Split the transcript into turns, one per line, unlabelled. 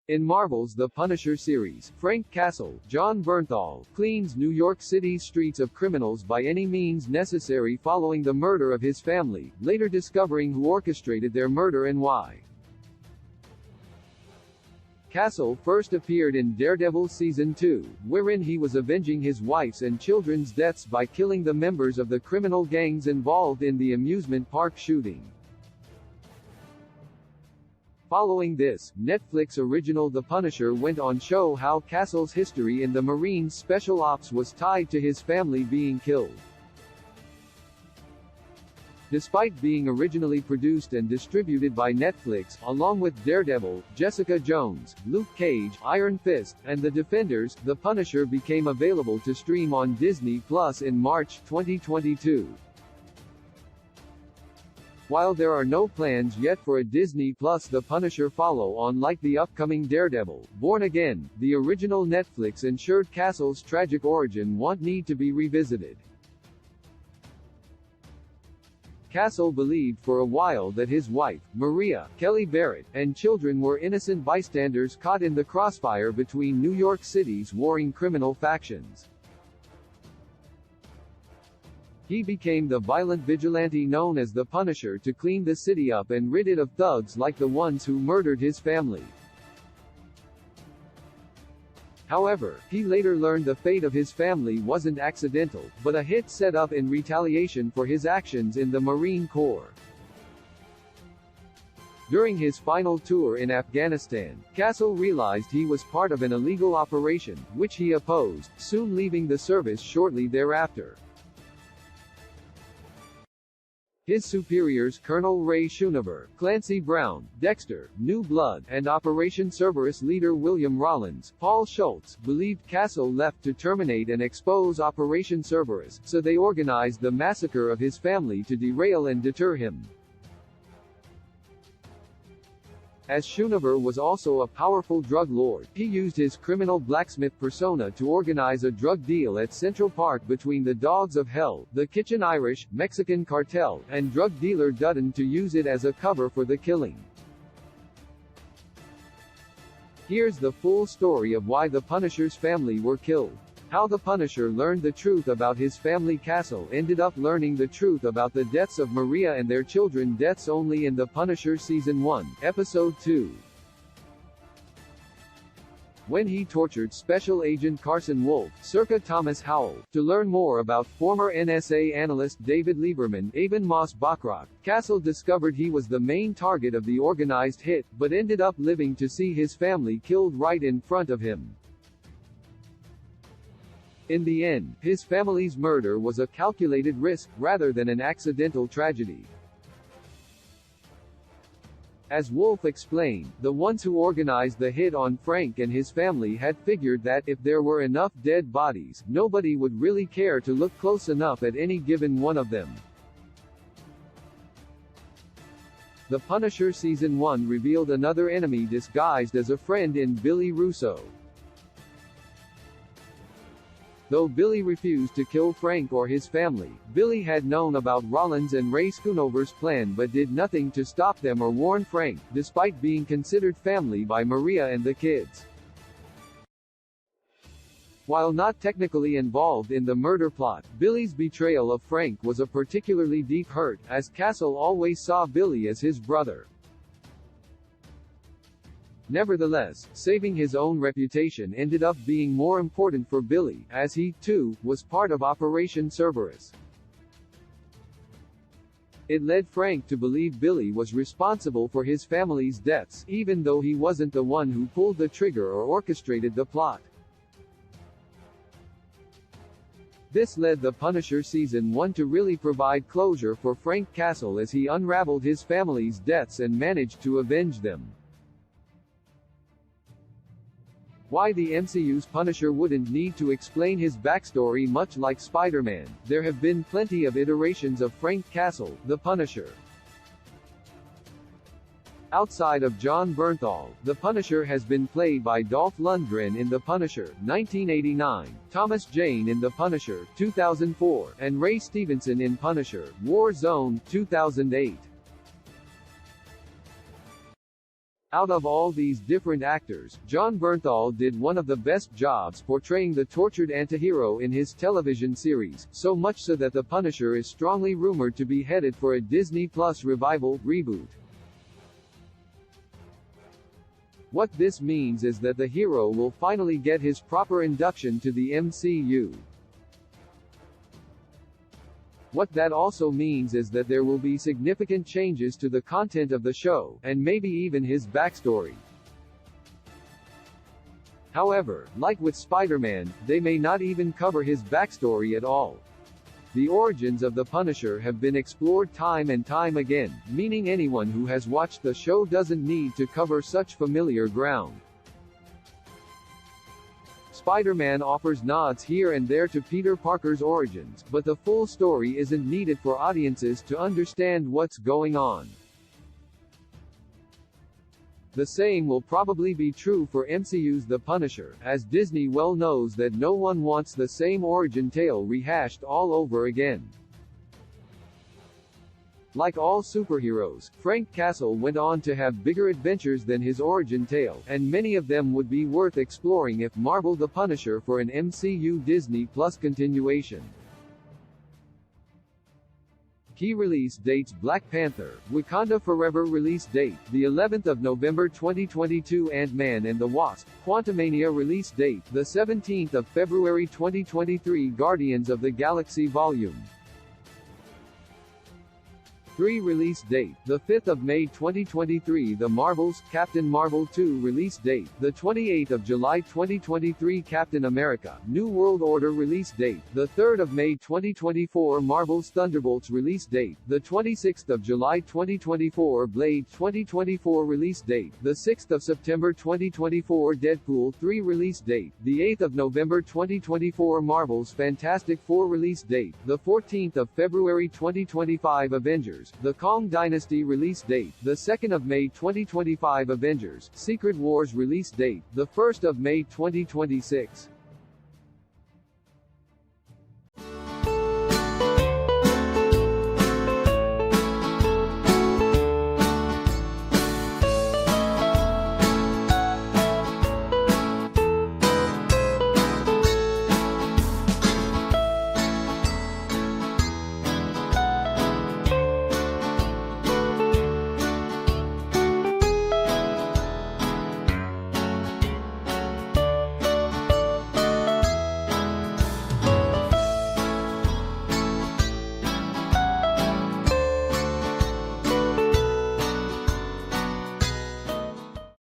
In Marvel's The Punisher series, Frank Castle, John Bernthal, cleans New York City's streets of criminals by any means necessary following the murder of his family, later discovering who orchestrated their murder and why. Castle first appeared in Daredevil Season 2, wherein he was avenging his wife's and children's deaths by killing the members of the criminal gangs involved in the amusement park shooting. Following this, Netflix original The Punisher went on show how Castle's history in the Marines Special Ops was tied to his family being killed. Despite being originally produced and distributed by Netflix, along with Daredevil, Jessica Jones, Luke Cage, Iron Fist, and The Defenders, The Punisher became available to stream on Disney Plus in March 2022. While there are no plans yet for a Disney Plus The Punisher follow-on like the upcoming Daredevil, Born Again, the original Netflix ensured Castle's tragic origin won't need to be revisited. Castle believed for a while that his wife, Maria Kelly Barrett, and children were innocent bystanders caught in the crossfire between New York City's warring criminal factions. He became the violent vigilante known as the Punisher to clean the city up and rid it of thugs like the ones who murdered his family. However, he later learned the fate of his family wasn't accidental, but a hit set up in retaliation for his actions in the Marine Corps. During his final tour in Afghanistan, Castle realized he was part of an illegal operation, which he opposed, soon leaving the service shortly thereafter. His superiors Colonel Ray Schoonover, Clancy Brown, Dexter, New Blood, and Operation Cerberus leader William Rollins, Paul Schultz, believed Castle left to terminate and expose Operation Cerberus, so they organized the massacre of his family to derail and deter him. As Schoonover was also a powerful drug lord, he used his criminal blacksmith persona to organize a drug deal at Central Park between the Dogs of Hell, the Kitchen Irish, Mexican cartel, and drug dealer Dutton to use it as a cover for the killing. Here's the full story of why the Punisher's family were killed. How the Punisher learned the truth about his family. Castle ended up learning the truth about the deaths of Maria and their children deaths only in The Punisher Season 1, Episode 2. When he tortured Special Agent Carson Wolf, circa Thomas Howell, to learn more about former NSA analyst David Lieberman, Eben Moss Bachrach, Castle discovered he was the main target of the organized hit, but ended up living to see his family killed right in front of him. In the end, his family's murder was a calculated risk, rather than an accidental tragedy. As Wolf explained, the ones who organized the hit on Frank and his family had figured that, if there were enough dead bodies, nobody would really care to look close enough at any given one of them. The Punisher Season 1 revealed another enemy disguised as a friend in Billy Russo. Though Billy refused to kill Frank or his family, Billy had known about Rollins and Ray Schoonover's plan but did nothing to stop them or warn Frank, despite being considered family by Maria and the kids. While not technically involved in the murder plot, Billy's betrayal of Frank was a particularly deep hurt, as Castle always saw Billy as his brother. Nevertheless, saving his own reputation ended up being more important for Billy, as he, too, was part of Operation Cerberus. It led Frank to believe Billy was responsible for his family's deaths, even though he wasn't the one who pulled the trigger or orchestrated the plot. This led The Punisher Season 1 to really provide closure for Frank Castle as he unraveled his family's deaths and managed to avenge them. Why the MCU's Punisher wouldn't need to explain his backstory. Much like Spider-Man, there have been plenty of iterations of Frank Castle, the Punisher. Outside of John Bernthal, the Punisher has been played by Dolph Lundgren in The Punisher, 1989, Thomas Jane in The Punisher, 2004, and Ray Stevenson in Punisher, War Zone, 2008. Out of all these different actors, Jon Bernthal did one of the best jobs portraying the tortured antihero in his television series, so much so that The Punisher is strongly rumored to be headed for a Disney Plus revival, reboot. What this means is that the hero will finally get his proper induction to the MCU. What that also means is that there will be significant changes to the content of the show, and maybe even his backstory. However, like with Spider-Man, they may not even cover his backstory at all. The origins of the Punisher have been explored time and time again, meaning anyone who has watched the show doesn't need to cover such familiar ground. Spider-Man offers nods here and there to Peter Parker's origins, but the full story isn't needed for audiences to understand what's going on. The saying will probably be true for MCU's The Punisher, as Disney well knows that no one wants the same origin tale rehashed all over again. Like all superheroes, Frank Castle went on to have bigger adventures than his origin tale, and many of them would be worth exploring if Marvel The Punisher for an MCU Disney Plus continuation. Key release dates: Black Panther, Wakanda Forever release date, the 11th of November 2022. Ant-Man and the Wasp, Quantumania release date, the 17th of February 2023. Guardians of the Galaxy Volume 3 release date, the 5th of May 2023. The Marvels, Captain Marvel 2 release date, the 28th of July 2023. Captain America, New World Order release date, the 3rd of May 2024. Marvel's Thunderbolts release date, the 26th of July 2024. Blade 2024 release date, the 6th of September 2024. Deadpool 3 release date, the 8th of November 2024. Marvel's Fantastic Four release date, the 14th of February 2025. Avengers: The Kong Dynasty release date, the 2nd of May 2025. Avengers: Secret Wars release date, the 1st of May 2026.